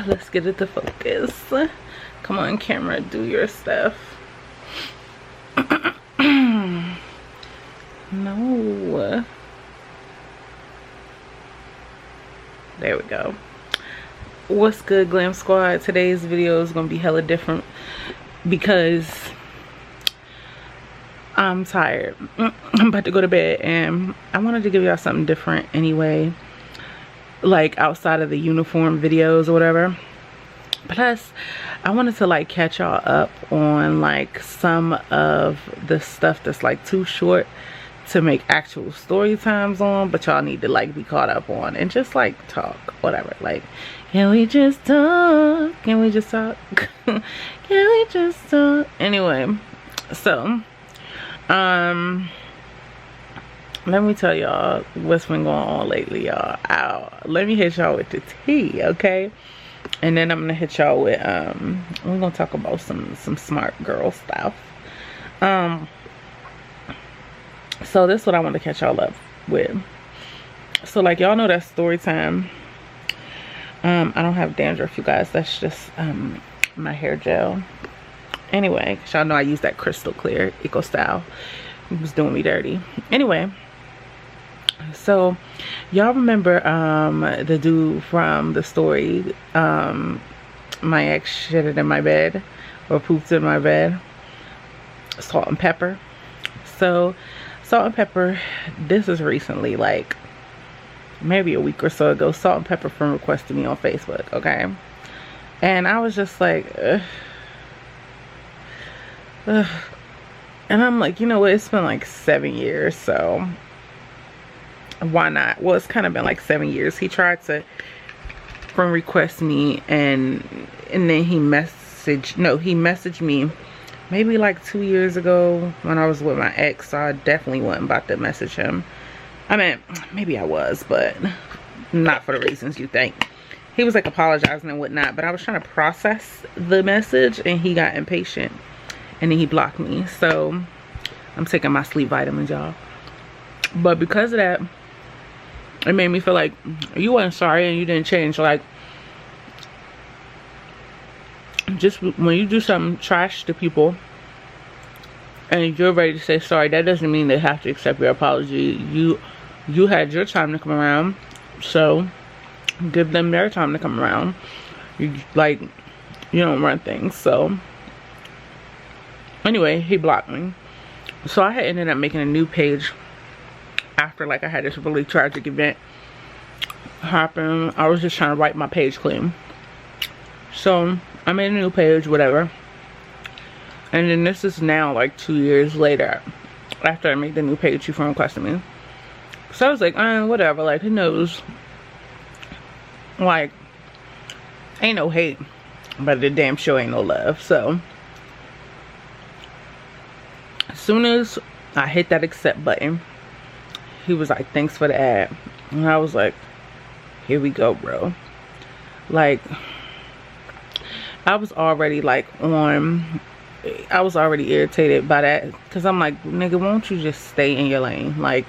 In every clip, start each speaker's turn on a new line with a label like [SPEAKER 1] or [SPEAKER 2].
[SPEAKER 1] Let's get it to focus. Come on, camera, do your stuff. No. There we go. What's good, Glam Squad? Today's video is gonna be hella different because I'm tired. I'm about to go to bed and I wanted to give y'all something different anyway, like outside of the uniform videos or whatever. Plus I wanted to like catch y'all up on like some of the stuff that's like too short to make actual story times on, but y'all need to like be caught up on and just like talk, whatever. Like, can we just talk? Can we just talk? Can we just talk? Anyway, so let me tell y'all what's been going on lately, y'all. Let me hit y'all with the tea, okay? And then I'm gonna hit y'all with we're gonna talk about some smart girl stuff. So this is what I want to catch y'all up with. So like y'all know that Storytime. I don't have dandruff, you guys. That's just my hair gel. Anyway, cause y'all know I use that crystal clear eco style. It was doing me dirty. Anyway, so y'all remember the dude from the story, my ex shitted in my bed or pooped in my bed, Salt and Pepper. So Salt and Pepper, this is recently, like maybe a week or so ago, Salt and Pepper friend requested me on Facebook, okay? And I was just like, ugh. And I'm like, you know what, it's been like 7 years, so why not? Well, it's kind of been like 7 years. He tried to friend request me and then he messaged me maybe like 2 years ago when I was with my ex, so I definitely wasn't about to message him. I mean, maybe I was, but not for the reasons you think. He was like apologizing and whatnot, but I was trying to process the message and he got impatient and then he blocked me. So I'm taking my sleep vitamins, y'all. But because of that, it made me feel like you weren't sorry and you didn't change. Like, just when you do something trash to people and you're ready to say sorry, that doesn't mean they have to accept your apology. You had your time to come around, so give them their time to come around. You don't run things. So anyway, he blocked me. So I had ended up making a new page after like I had this really tragic event happen. I was just trying to wipe my page clean. So I made a new page, whatever. And then this is now like 2 years later after I made the new page he requested me. So I was like, whatever, like who knows? Like, ain't no hate, but the damn sure ain't no love. So as soon as I hit that accept button, he was like, thanks for the ad. And I was like, here we go, bro. Like, I was already like I was already irritated by that, because I'm like, nigga, won't you just stay in your lane? Like,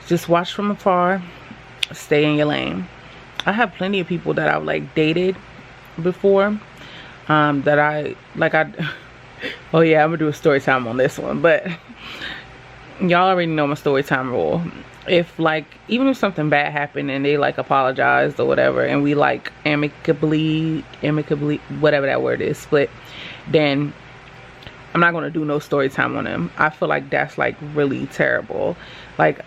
[SPEAKER 1] just watch from afar, stay in your lane. I have plenty of people that I've like dated before, that oh yeah, I'm gonna do a story time on this one, but y'all already know my story time rule. If like, even if something bad happened and they like apologized or whatever, and we like amicably, whatever that word is, split, then I'm not gonna do no story time on them. I feel like that's like really terrible. Like,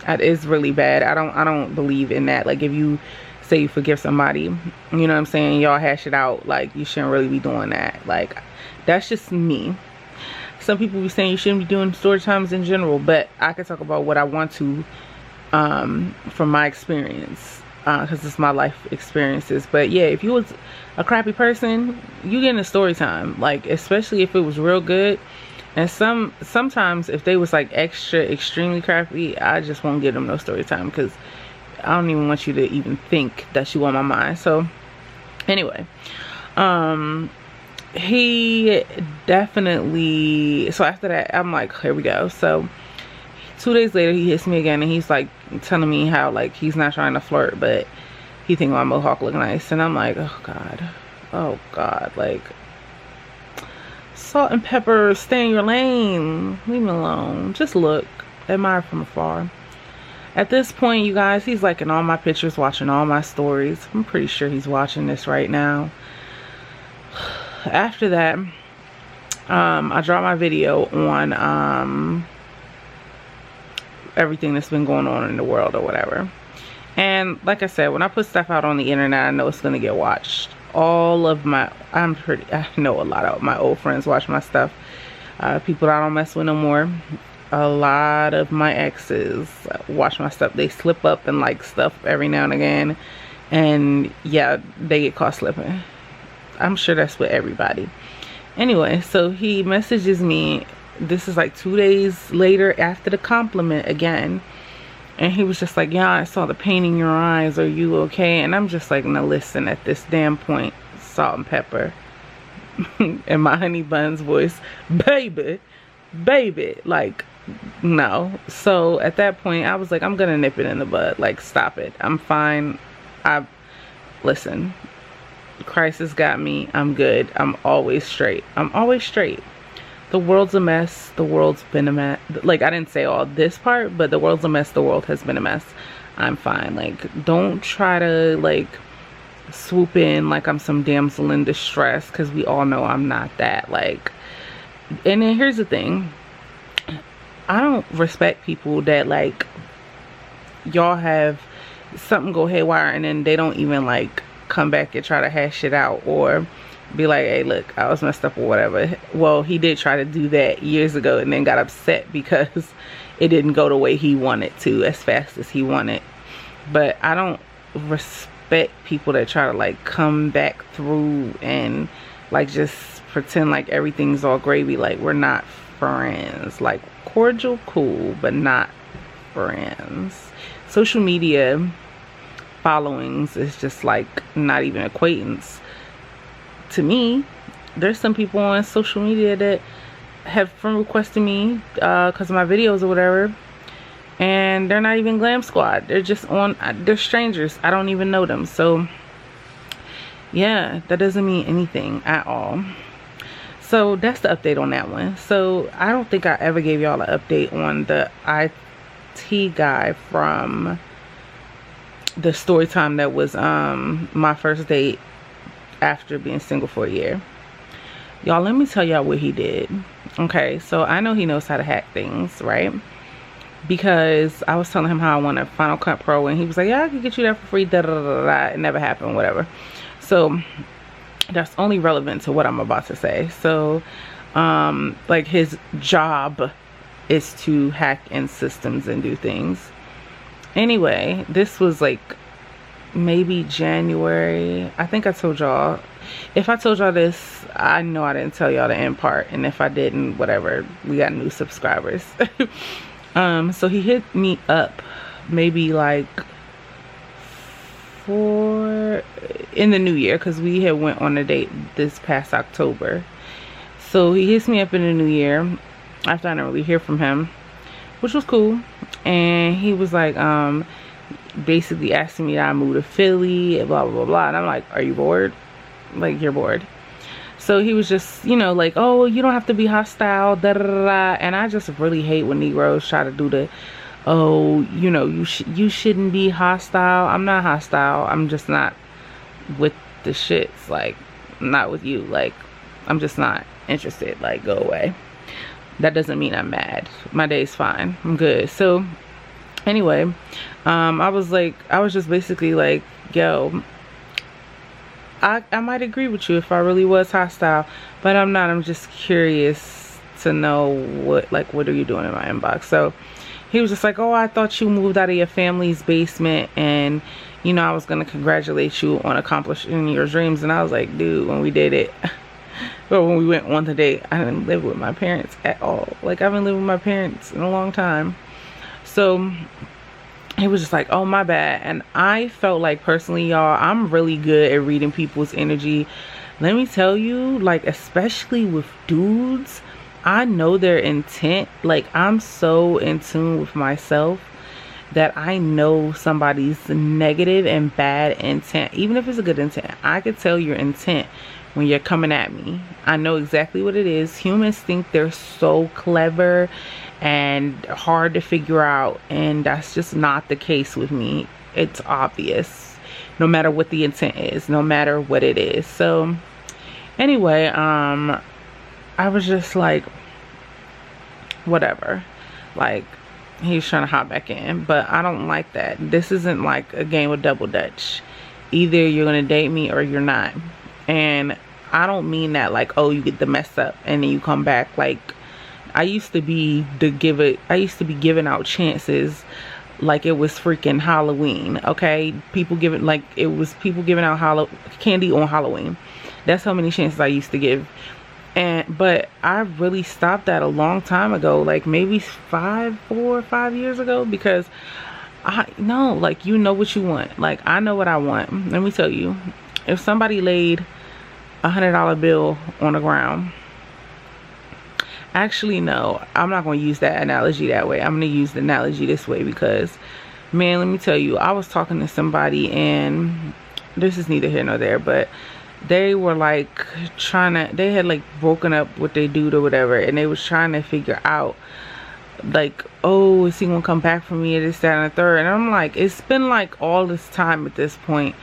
[SPEAKER 1] that is really bad. I don't believe in that. Like, if you say you forgive somebody, you know what I'm saying, y'all hash it out, like you shouldn't really be doing that. Like, that's just me. Some people be saying you shouldn't be doing story times in general, but I can talk about what I want to from my experience, because it's my life experiences. But yeah, if you was a crappy person, you get in a story time, like especially if it was real good. And sometimes if they was like extra extremely crappy, I just won't give them no story time, because I don't even want you to even think that you on my mind. So anyway, he definitely, so after that I'm like, here we go. So 2 days later he hits me again and he's like telling me how like he's not trying to flirt, but he think my mohawk look nice, and I'm like, oh god, like, salt and pepper, stay in your lane, leave me alone, just look, admire from afar. At this point, you guys, he's liking all my pictures, watching all my stories. I'm pretty sure he's watching this right now. After that, I dropped my video on everything that's been going on in the world or whatever. And like I said, when I put stuff out on the internet, I know it's gonna get watched. All of my, I know a lot of my old friends watch my stuff. People that I don't mess with no more. A lot of my exes watch my stuff. They slip up and like stuff every now and again, and yeah, they get caught slipping. I'm sure that's with everybody. Anyway, so he messages me, this is like 2 days later after the compliment again, and he was just like, yeah, I saw the pain in your eyes, are you okay? And I'm just like, now listen, at this damn point, salt and pepper in my honey buns voice, baby, like, no. So at that point, I was like, I'm gonna nip it in the bud, like, stop it, I'm fine. Listen, Christ has got me, I'm good, I'm always straight, the world's a mess, the world's been a mess. Like, I didn't say all this part, but the world's a mess, the world has been a mess, I'm fine. Like, don't try to like swoop in like I'm some damsel in distress, because we all know I'm not that. Like, and then here's the thing, I don't respect people that like, y'all have something go haywire and then they don't even like come back and try to hash it out or be like, hey, look, I was messed up or whatever. Well, he did try to do that years ago and then got upset because it didn't go the way he wanted to, as fast as he wanted. But I don't respect people that try to like come back through and like just pretend like everything's all gravy. Like, we're not friends. Like, cordial, cool, but not friends. Social media followings is just like not even acquaintance to me. There's some people on social media that have friend requested me because of my videos or whatever, and they're not even Glam Squad. They're just on, they're strangers, I don't even know them. So yeah, that doesn't mean anything at all. So that's the update on that one. So I don't think I ever gave y'all an update on the IT guy from the Storytime that was my first date after being single for a year. Y'all, let me tell y'all what he did. Okay, so I know he knows how to hack things, right? Because I was telling him how I want a Final Cut Pro, and he was like, yeah, I can get you that for free, da da da da. It never happened, whatever. So that's only relevant to what I'm about to say. So like, his job is to hack in systems and do things. Anyway, this was like maybe January. I think I told y'all. If I told y'all this, I know I didn't tell y'all the end part, and if I didn't, whatever, we got new subscribers. So he hit me up maybe like in the new year, because we had went on a date this past October. So he hits me up in the new year after I didn't really hear from him, which was cool. And he was like basically asking me to move to Philly, blah blah blah, and I'm like, are you bored? Like, you're bored? So he was just, you know, like, oh, you don't have to be hostile, da da da da. And I just really hate when Negroes try to do the, oh, you know, you shouldn't be hostile. I'm not hostile, I'm just not with the shits. Like, I'm not with you. Like, I'm just not interested. Like, go away. That doesn't mean I'm mad. My day's fine, I'm good. So anyway, I was just basically like, yo, I might agree with you if I really was hostile, but I'm not. I'm just curious to know what are you doing in my inbox. So he was just like, oh, I thought you moved out of your family's basement, and you know, I was gonna congratulate you on accomplishing your dreams. And I was like, dude, when we did it, or when we went on the date, I didn't live with my parents at all. Like, I haven't lived with my parents in a long time. So he was just like, oh, my bad. And I felt like, personally, y'all, I'm really good at reading people's energy. Let me tell you, like, especially with dudes, I know their intent. Like, I'm so in tune with myself that I know somebody's negative and bad intent. Even if it's a good intent, I could tell your intent when you're coming at me. I know exactly what it is. Humans think they're so clever and hard to figure out, and that's just not the case with me. It's obvious, no matter what the intent is, no matter what it is. So anyway, I was just like, whatever. Like, he's trying to hop back in, but I don't like that. This isn't like a game of double dutch. Either you're gonna date me or you're not. And I don't mean that like, oh, you get the mess up and then you come back. Like, I used to be giving out chances like it was freaking Halloween. Okay, people giving, like, it was people giving out candy on Halloween. That's how many chances I used to give. But I really stopped that a long time ago, like maybe 4 or 5 years ago, because I know, like, you know what you want. Like, I know what I want. Let me tell you, if somebody laid $100 bill on the ground, actually, no, I'm not going to use that analogy that way. I'm going to use the analogy this way, because, man, let me tell you, I was talking to somebody, and this is neither here nor there, but they were like they had like broken up with their dude or whatever, and they was trying to figure out like, oh, is he gonna come back for me, or this, that, and the third. And I'm like, it's been like all this time at this point.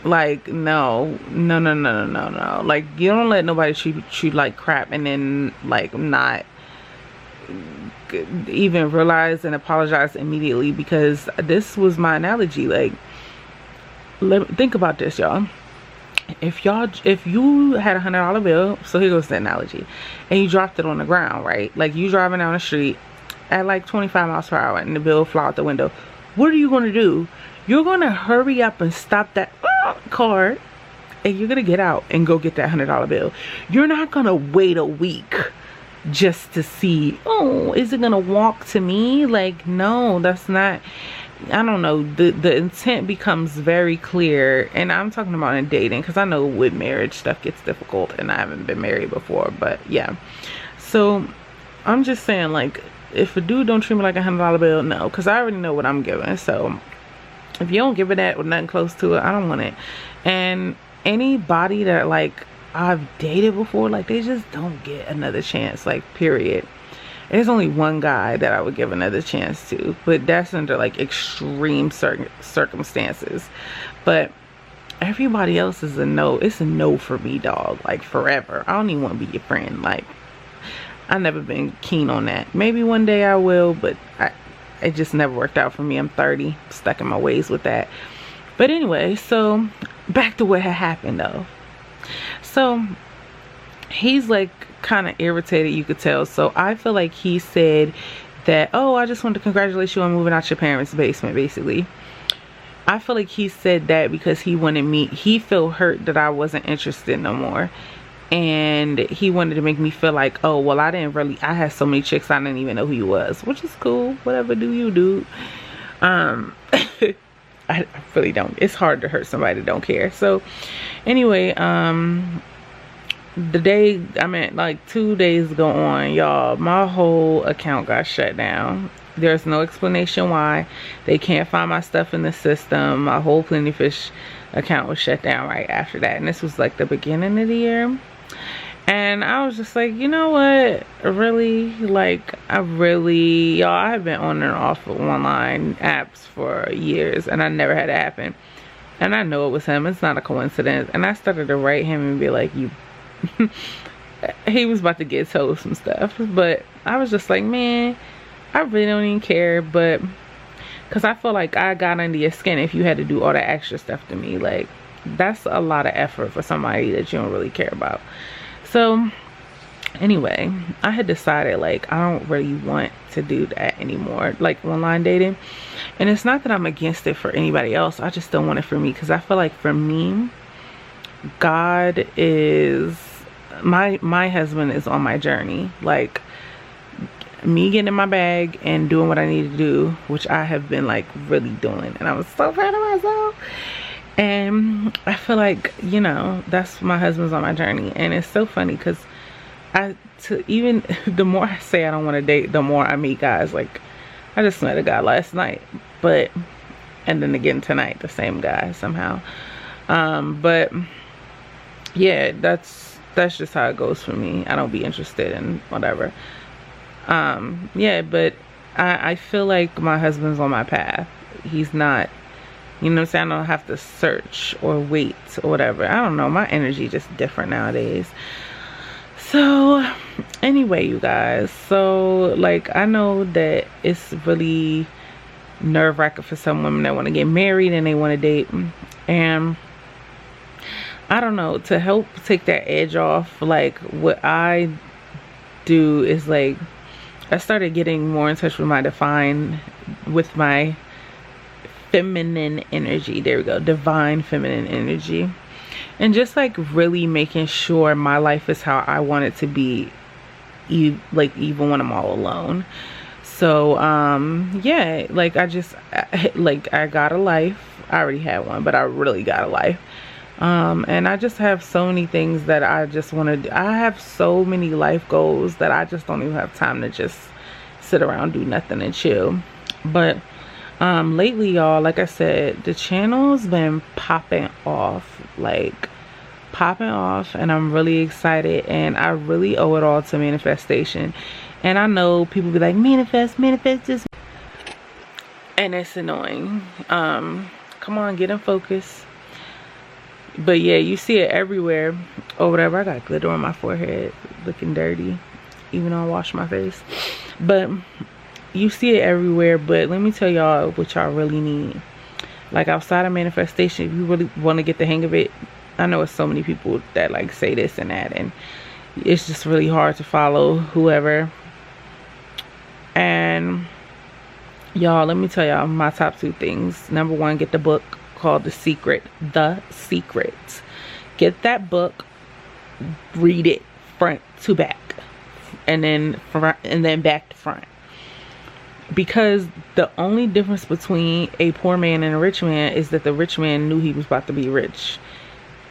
[SPEAKER 1] Like, no. Like, you don't let nobody treat you like crap and then like not even realize and apologize immediately. Because this was my analogy. Like, think about this, y'all. If you had $100 bill, so here goes the analogy, and you dropped it on the ground, right? Like, you driving down the street at like 25 miles per hour and the bill fly out the window. What are you going to do? You're going to hurry up and stop that car, and you're going to get out and go get that $100 bill. You're not going to wait a week just to see, oh, is it going to walk to me? Like, no, that's not. I don't know, the intent becomes very clear. And I'm talking about in dating, because I know with marriage stuff gets difficult, and I haven't been married before, but yeah. So I'm just saying, like, if a dude don't treat me like $100 bill, no, because I already know what I'm giving. So if you don't give it that with nothing close to it, I don't want it. And anybody that like I've dated before, like, they just don't get another chance, like, period. There's only one guy that I would give another chance to, but that's under like extreme circumstances. But everybody else is a no. It's a no for me, dog. Like, forever. I don't even want to be your friend. Like, I've never been keen on that. Maybe one day I will, but it just never worked out for me. I'm 30, stuck in my ways with that. But anyway, so back to what had happened though. So he's like kind of irritated, you could tell. So I feel like he said that, oh, I just wanted to congratulate you on moving out your parents' basement, basically. I feel like he said that because he wanted me, he felt hurt that I wasn't interested no more, and he wanted to make me feel like, oh, well, I had so many chicks I didn't even know who you was, which is cool, whatever, do you, dude. I really don't. It's hard to hurt somebody that don't care. So anyway, the day, I mean, like 2 days ago on, y'all, my whole account got shut down. There's no explanation why. They can't find my stuff in the system. My whole Plenty Fish account was shut down right after that, and this was like the beginning of the year. And I was just like, you know what, really, like, y'all, I have been on and off of online apps for years, and I never had it happen. And I know it was him. It's not a coincidence. And I started to write him and be like, you he was about to get told some stuff, but I was just like, man, I really don't even care. But because I feel like I got under your skin if you had to do all that extra stuff to me. Like, that's a lot of effort for somebody that you don't really care about. So anyway, I had decided, like, I don't really want to do that anymore, like online dating. And it's not that I'm against it for anybody else, I just don't want it for me, because I feel like for me, God is my husband is on my journey. Like, me getting in my bag and doing what I need to do, which I have been like really doing, and I was so proud of myself. And I feel like, you know, that's my husband's on my journey. And it's so funny because even the more I say I don't want to date, the more I meet guys. Like, I just met a guy last night, but, and then again tonight, the same guy somehow. But yeah, that's just how it goes for me. I don't be interested in whatever. Yeah, but I feel like my husband's on my path. He's not, you know what I'm saying? I don't have to search or wait or whatever. I don't know, my energy just different nowadays. So anyway, you guys, so like, I know that it's really nerve-wracking for some women that want to get married and they want to date, and I don't know, to help take that edge off, like what I do is like, I started getting more in touch with my feminine energy. There we go, divine feminine energy. And just like really making sure my life is how I want it to be, like even when I'm all alone. So yeah, like I got a life. I already had one, but I really got a life. And I just have so many things that I just want to do. I have so many life goals that I just don't even have time to just sit around, do nothing and chill. But lately, y'all, like I said, the channel's been popping off, like popping off, and I'm really excited, and I really owe it all to manifestation. And I know people be like, manifest this, and it's annoying. Come on, get in focus. But yeah, you see it everywhere or whatever. I got glitter on my forehead, looking dirty, even though I wash my face. But you see it everywhere. But let me tell y'all what y'all really need. Like outside of manifestation, if you really want to get the hang of it, I know it's so many people that like say this and that, and it's just really hard to follow whoever. And y'all, let me tell y'all my top 2 things. Number 1, get the book called The Secret. Get that book, read it front to back, and then back to front. Because the only difference between a poor man and a rich man is that the rich man knew he was about to be rich.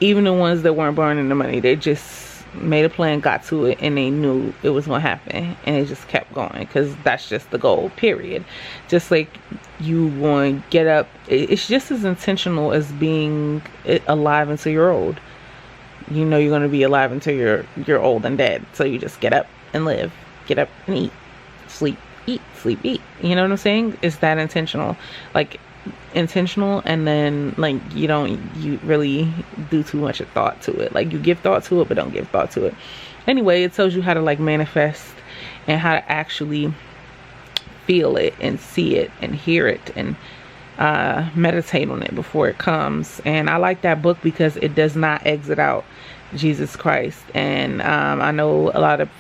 [SPEAKER 1] Even the ones that weren't burning the money, they just made a plan, got to it, and they knew it was going to happen, and they just kept going, because that's just the goal, period. Just like you want to get up, it's just as intentional as being alive until you're old. You know you're going to be alive until you're old and dead, so you just get up and live, get up and eat, sleep, eat, you know what I'm saying? It's that intentional, like intentional. And then like you really do too much thought to it. Like you give thought to it, but don't give thought to it. Anyway, it tells you how to like manifest and how to actually feel it and see it and hear it and meditate on it before it comes. And I like that book because it does not exit out Jesus Christ. And I know a lot of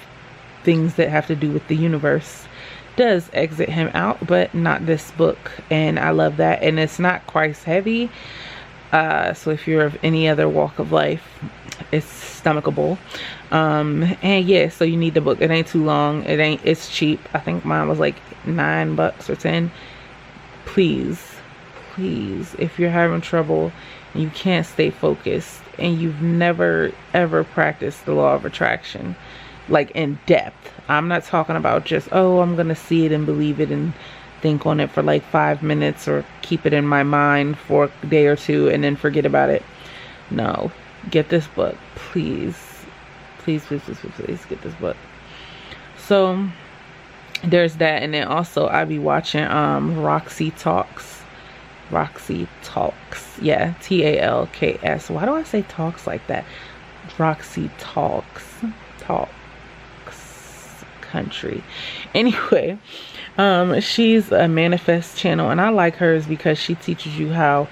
[SPEAKER 1] things that have to do with the universe does exit him out, but not this book. And I love that. And it's not Christ heavy, so if you're of any other walk of life, it's stomachable. And yeah, so you need the book. It ain't too long, it's cheap. I think mine was like $9 or 10. Please, if you're having trouble and you can't stay focused and you've never ever practiced the law of attraction like in depth, I'm not talking about just, oh, I'm gonna see it and believe it and think on it for like 5 minutes or keep it in my mind for a day or two and then forget about it. No, get this book, please get this book. So there's that. And then also I be watching Roxy Talks, yeah, TALKS. Why do I say talks like that? Roxy Talks country. Anyway, she's a manifest channel, and I like hers because she teaches you how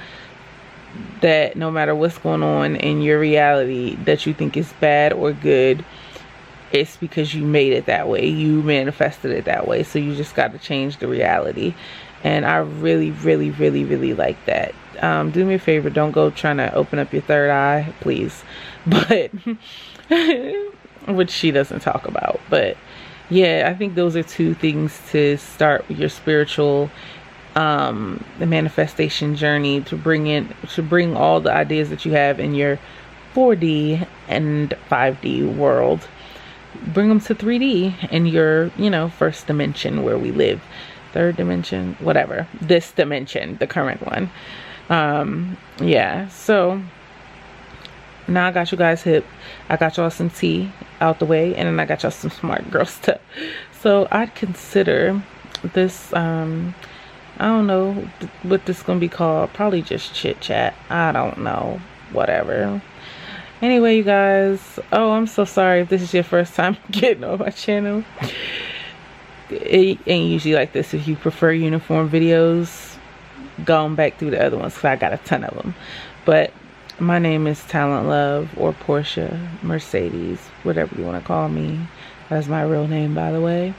[SPEAKER 1] that no matter what's going on in your reality that you think is bad or good, it's because you made it that way, you manifested it that way, so you just got to change the reality. And I really like that. Do me a favor, don't go trying to open up your third eye, please. But which she doesn't talk about. But yeah, I think those are 2 things to start your spiritual the manifestation journey, to bring all the ideas that you have in your 4D and 5D world, bring them to 3D in your first dimension where we live. third dimension, whatever, this dimension, the current one. Yeah, so now I got you guys hip. I got y'all some tea out the way, and then I got y'all some smart girl stuff. So I'd consider this, I don't know what this is gonna be called. Probably just chit chat. I don't know, whatever. Anyway, you guys, oh, I'm so sorry if this is your first time getting on my channel. It ain't usually like this. If you prefer uniform videos, going back through the other ones, because I got a ton of them. But my name is Talent Love, or Portia Mercedes, whatever you want to call me. That's my real name, by the way.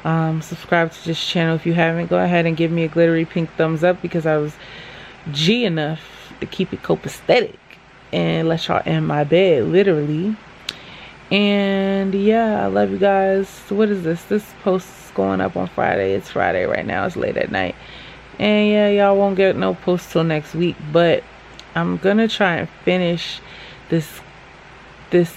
[SPEAKER 1] Subscribe to this channel if you haven't. Go ahead and give me a glittery pink thumbs up, because I was G enough to keep it copacetic and let y'all in my bed, literally. And yeah, I love you guys. So what is this? This post is going up on Friday. It's Friday right now. It's late at night. And yeah, y'all won't get no post till next week. But I'm gonna try and finish this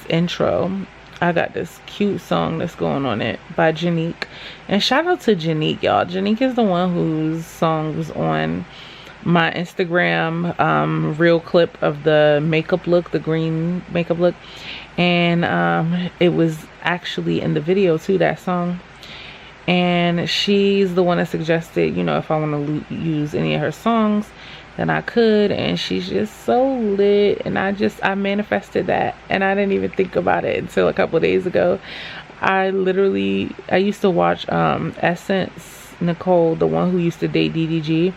[SPEAKER 1] intro. I got this cute song that's going on it by Janique. And shout out to Janique, y'all. Janique is the one whose song was on my Instagram reel clip of the makeup look, the green makeup look. And it was actually in the video too, that song. And she's the one that suggested, you know, if I want to use any of her songs, then I could. And she's just so lit, and I manifested that, and I didn't even think about it until a couple days ago. I used to watch Essence Nicole, the one who used to date DDG.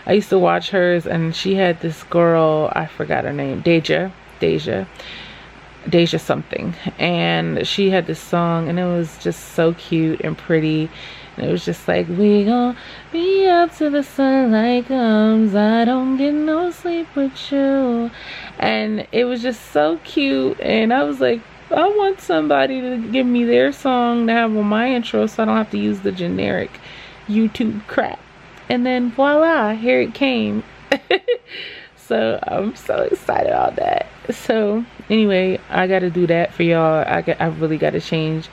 [SPEAKER 1] I used to watch hers, and she had this girl, I forgot her name, Deja something, and she had this song, and it was just so cute and pretty. And it was just like, we gon' be up till the sunlight comes, I don't get no sleep with you. And it was just so cute, and I was like, I want somebody to give me their song to have on my intro, so I don't have to use the generic YouTube crap. And then voila, here it came. So I'm so excited about that. So anyway, I gotta do that for y'all. I really gotta change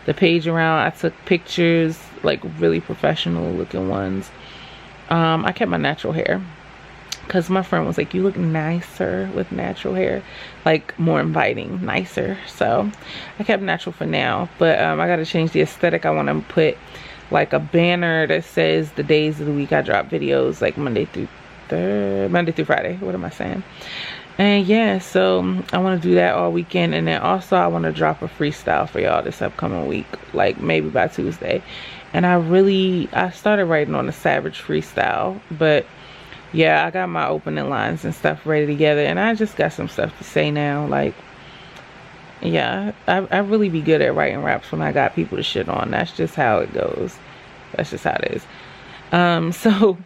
[SPEAKER 1] the page around. I took pictures, like really professional looking ones. I kept my natural hair, because my friend was like, you look nicer with natural hair, like more inviting, nicer. So I kept natural for now, but I gotta change the aesthetic. I want to put like a banner that says the days of the week I drop videos, like Monday through Friday. What am I saying? And yeah, so I want to do that all weekend. And then also I want to drop a freestyle for y'all this upcoming week, like maybe by Tuesday. And I started writing on a Savage freestyle, but yeah, I got my opening lines and stuff ready together, and I just got some stuff to say now. Like, yeah, I really be good at writing raps when I got people to shit on. That's just how it goes. That's just how it is. So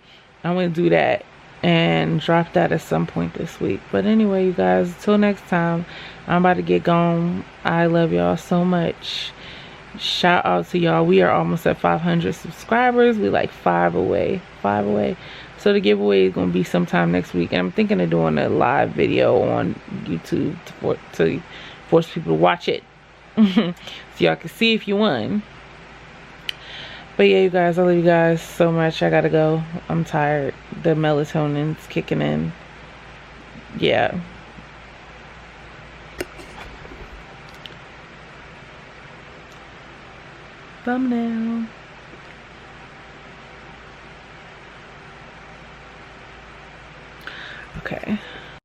[SPEAKER 1] I'm gonna do that and drop that at some point this week. But anyway, you guys, until next time, I'm about to get gone. I love y'all so much. Shout out to y'all. We are almost at 500 subscribers. We like 5 away. So the giveaway is gonna be sometime next week, and I'm thinking of doing a live video on YouTube to force people to watch it so y'all can see if you won. But yeah, you guys, I love you guys so much. I gotta go. I'm tired. The melatonin's kicking in. Yeah. Thumbnail. Okay.